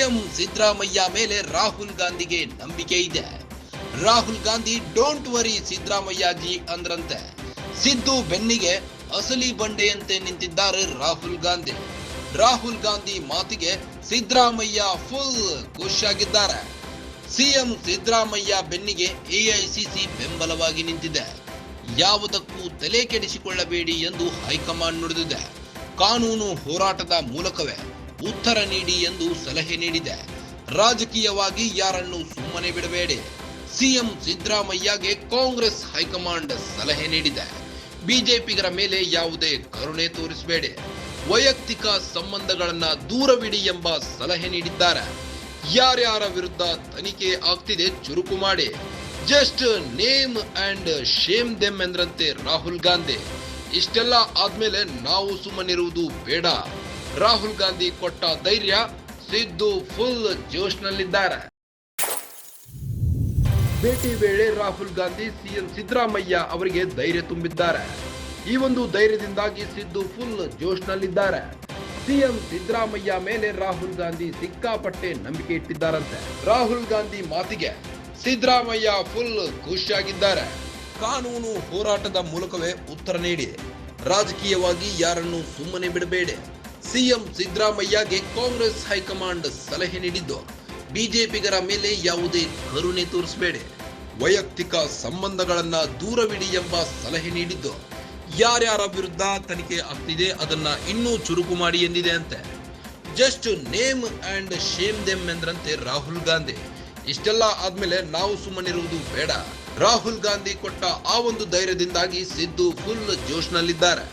CM Siddaramaiah ಮೇಲೆ ರಾಹುಲ್ ಗಾಂಧಿಗೆ ನಂಬಿಕೆ ಇದೆ. ರಾಹುಲ್ ಗಾಂಧಿ ಡೋಂಟ್ ವರಿ ಸಿದ್ದರಾಮಯ್ಯ ಜಿ ಅಂದ್ರಂತೆ. ಸಿದ್ದು ಬೆನ್ನಿಗೆ ಅಸಲಿ ಬಂಡೆಯಂತೆ ನಿಂತಿದ್ದಾರೆ ರಾಹುಲ್ ಗಾಂಧಿ. ರಾಹುಲ್ ಗಾಂಧಿ ಮಾತಿಗೆ ಸಿದ್ದರಾಮಯ್ಯ ಫುಲ್ ಖುಷಿಯಾಗಿದ್ದಾರೆ. ಸಿಎಂ ಸಿದ್ದರಾಮಯ್ಯ ಬೆನ್ನಿಗೆ ಎಐಸಿಸಿ ಬೆಂಬಲವಾಗಿ ನಿಂತಿದೆ. ಯಾವುದಕ್ಕೂ ತಲೆ ಕೆಡಿಸಿಕೊಳ್ಳಬೇಡಿ ಎಂದು ಹೈಕಮಾಂಡ್ ನುಡಿದಿದೆ. ಕಾನೂನು ಹೋರಾಟದ ಮೂಲಕವೇ ಉತ್ತರ ನೀಡಿ ಎಂದು ಸಲಹೆ ನೀಡಿದೆ. ರಾಜಕೀಯವಾಗಿ ಯಾರನ್ನು ಸುಮ್ಮನೆ ಬಿಡಬೇಡಿ. ಸಿಎಂ ಸಿದ್ದರಾಮಯ್ಯಗೆ ಕಾಂಗ್ರೆಸ್ ಹೈಕಮಾಂಡ್ ಸಲಹೆ ನೀಡಿದೆ. ಬಿಜೆಪಿಗರ ಮೇಲೆ ಯಾವುದೇ ಕರುಣೆ ತೋರಿಸಬೇಡಿ. ವೈಯಕ್ತಿಕ ಸಂಬಂಧಗಳನ್ನ ದೂರವಿಡಿ ಎಂಬ ಸಲಹೆ ನೀಡಿದ್ದಾರೆ. ಯಾರ್ಯಾರ ವಿರುದ್ಧ ತನಿಖೆ ಆಗ್ತಿದೆ ಚುರುಕು ಮಾಡಿ. Just name and shame them ಎಂದ್ರಂತೆ ರಾಹುಲ್ ಗಾಂಧಿ. ಇಷ್ಟೆಲ್ಲ ಆದ್ಮೇಲೆ ನಾವು ಸುಮ್ಮನಿರುವುದು ಬೇಡ. ರಾಹುಲ್ ಗಾಂಧಿ ಕೊಟ್ಟ ಧೈರ್ಯ. ಸಿದ್ದು ಫುಲ್ ಜೋಶ್ನಲ್ಲಿದ್ದಾರೆ. ಭೇಟಿ ವೇಳೆ ರಾಹುಲ್ ಗಾಂಧಿ ಸಿಎಂ ಸಿದ್ದರಾಮಯ್ಯ ಅವರಿಗೆ ಧೈರ್ಯ ತುಂಬಿದ್ದಾರೆ. ಈ ಒಂದು ಧೈರ್ಯದಿಂದಾಗಿ ಸಿದ್ದು ಫುಲ್ ಜೋಶ್ನಲ್ಲಿದ್ದಾರೆ. ಸಿಎಂ ಸಿದ್ದರಾಮಯ್ಯ ಮೇಲೆ ರಾಹುಲ್ ಗಾಂಧಿ ಸಿಕ್ಕಾಪಟ್ಟೆ ನಂಬಿಕೆ ಇಟ್ಟಿದ್ದಾರಂತೆ. ರಾಹುಲ್ ಗಾಂಧಿ ಮಾತಿಗೆ ಸಿದ್ದರಾಮಯ್ಯ ಫುಲ್ ಖುಷಿಯಾಗಿದ್ದಾರೆ. ಕಾನೂನು ಹೋರಾಟದ ಮೂಲಕವೇ ಉತ್ತರ ನೀಡಿ. ರಾಜಕೀಯವಾಗಿ ಯಾರನ್ನು ಸುಮ್ಮನೆ ಬಿಡಬೇಡಿ. ಸಿಎಂ ಸಿದ್ದರಾಮಯ್ಯಗೆ ಕಾಂಗ್ರೆಸ್ ಹೈಕಮಾಂಡ್ ಸಲಹೆ ನೀಡಿದ್ದು, ಬಿಜೆಪಿಗರ ಮೇಲೆ ಯಾವುದೇ ಕರುಣೆ ತೋರಿಸಬೇಡಿ. ವೈಯಕ್ತಿಕ ಸಂಬಂಧಗಳನ್ನ ದೂರವಿಡಿ ಎಂಬ ಸಲಹೆ ನೀಡಿದ್ದು, ಯಾರ್ಯಾರ ವಿರುದ್ಧ ತನಿಖೆ ಆಗ್ತಿದೆ ಅದನ್ನ ಇನ್ನೂ ಚುರುಕು ಮಾಡಿ ಎಂದಿದೆ ಅಂತೆ. Just name and shame them ಎಂದ್ರಂತೆ ರಾಹುಲ್ ಗಾಂಧಿ. ಇಷ್ಟೆಲ್ಲ ಆದ್ಮೇಲೆ ನಾವು ಸುಮ್ಮನಿರುವುದು ಬೇಡ. ರಾಹುಲ್ ಗಾಂಧಿ ಕೊಟ್ಟ ಆ ಒಂದು ಧೈರ್ಯದಿಂದಾಗಿ ಸಿದ್ದು ಫುಲ್ ಜೋಶ್ನಲ್ಲಿದ್ದಾರೆ.